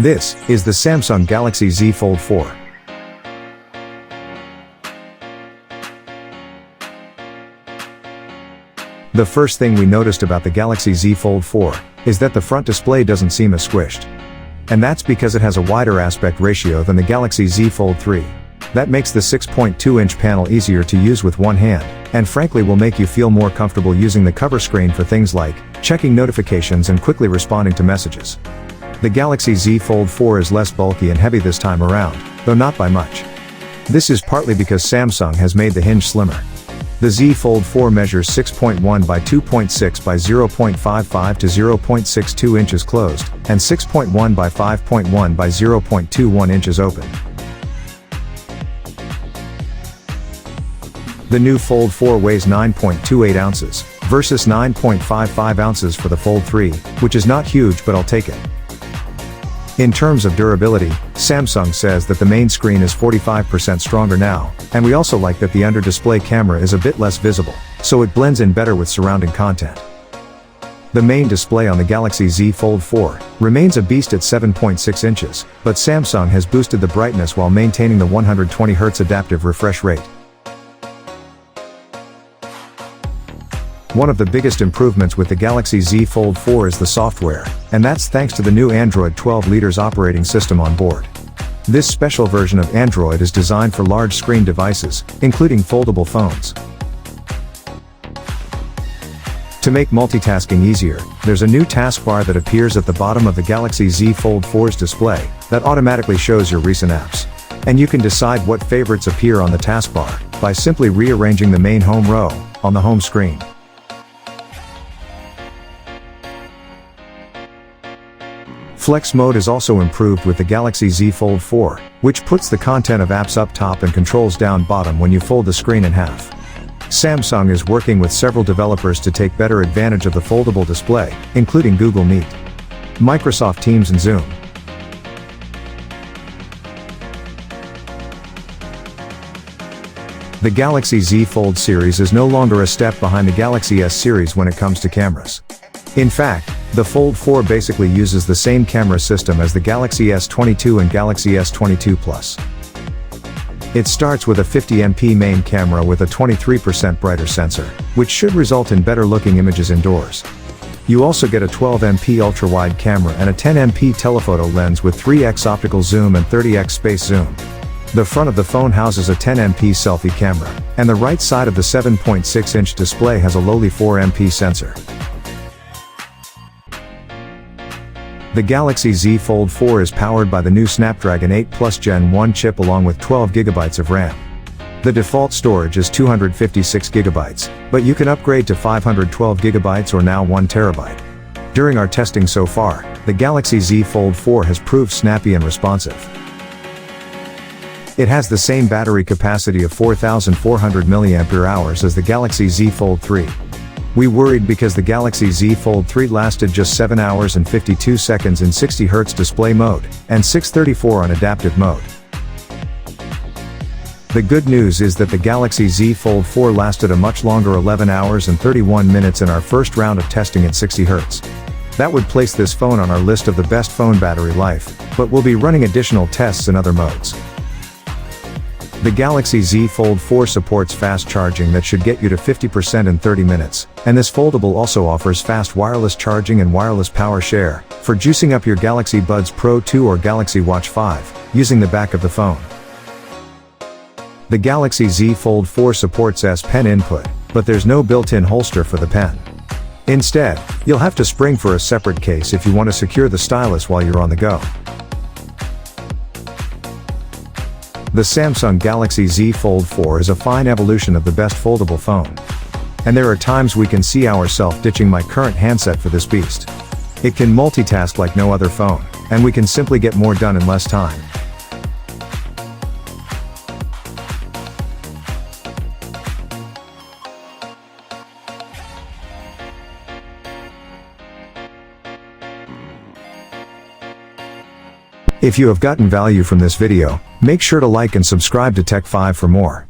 This is the Samsung Galaxy Z Fold 4. The first thing we noticed about the Galaxy Z Fold 4 is that the front display doesn't seem as squished. And that's because it has a wider aspect ratio than the Galaxy Z Fold 3. That makes the 6.2-inch panel easier to use with one hand, and frankly will make you feel more comfortable using the cover screen for things like checking notifications and quickly responding to messages. The Galaxy Z Fold 4 is less bulky and heavy this time around, though not by much. This is partly because Samsung has made the hinge slimmer. The Z Fold 4 measures 6.1 by 2.6 by 0.55 to 0.62 inches closed, and 6.1 by 5.1 by 0.21 inches open. The new Fold 4 weighs 9.28 ounces, versus 9.55 ounces for the Fold 3, which is not huge but I'll take it. In terms of durability, Samsung says that the main screen is 45% stronger now, and we also like that the under-display camera is a bit less visible, so it blends in better with surrounding content. The main display on the Galaxy Z Fold 4 remains a beast at 7.6 inches, but Samsung has boosted the brightness while maintaining the 120Hz adaptive refresh rate. One of the biggest improvements with the Galaxy Z Fold 4 is the software, and that's thanks to the new Android 12 Leaders operating system on board. This special version of Android is designed for large screen devices, including foldable phones. To make multitasking easier, there's a new taskbar that appears at the bottom of the Galaxy Z Fold 4's display that automatically shows your recent apps. And you can decide what favorites appear on the taskbar by simply rearranging the main home row on the home screen. Flex mode is also improved with the Galaxy Z Fold 4, which puts the content of apps up top and controls down bottom when you fold the screen in half. Samsung is working with several developers to take better advantage of the foldable display, including Google Meet, Microsoft Teams and Zoom. The Galaxy Z Fold series is no longer a step behind the Galaxy S series when it comes to cameras. In fact, the Fold 4 basically uses the same camera system as the Galaxy S22 and Galaxy S22 Plus. It starts with a 50MP main camera with a 23% brighter sensor, which should result in better looking images indoors. You also get a 12MP ultra-wide camera and a 10MP telephoto lens with 3x optical zoom and 30x space zoom. The front of the phone houses a 10MP selfie camera, and the right side of the 7.6-inch display has a lowly 4MP sensor. The Galaxy Z Fold 4 is powered by the new Snapdragon 8 Plus Gen 1 chip along with 12GB of RAM. The default storage is 256GB, but you can upgrade to 512GB or now 1TB. During our testing so far, the Galaxy Z Fold 4 has proved snappy and responsive. It has the same battery capacity of 4,400 mAh as the Galaxy Z Fold 3. We worried because the Galaxy Z Fold 3 lasted just 7 hours and 52 seconds in 60Hz display mode, and 634 on adaptive mode. The good news is that the Galaxy Z Fold 4 lasted a much longer 11 hours and 31 minutes in our first round of testing at 60Hz. That would place this phone on our list of the best phone battery life, but we'll be running additional tests in other modes. The Galaxy Z Fold 4 supports fast charging that should get you to 50% in 30 minutes, and this foldable also offers fast wireless charging and wireless power share for juicing up your Galaxy Buds Pro 2 or Galaxy Watch 5 using the back of the phone. The Galaxy Z Fold 4 supports S Pen input, but there's no built-in holster for the pen. Instead, you'll have to spring for a separate case if you want to secure the stylus while you're on the go. The Samsung Galaxy Z Fold 4 is a fine evolution of the best foldable phone. And there are times we can see ourselves ditching my current handset for this beast. It can multitask like no other phone, and we can simply get more done in less time. If you have gotten value from this video, make sure to like and subscribe to Tech 5 for more.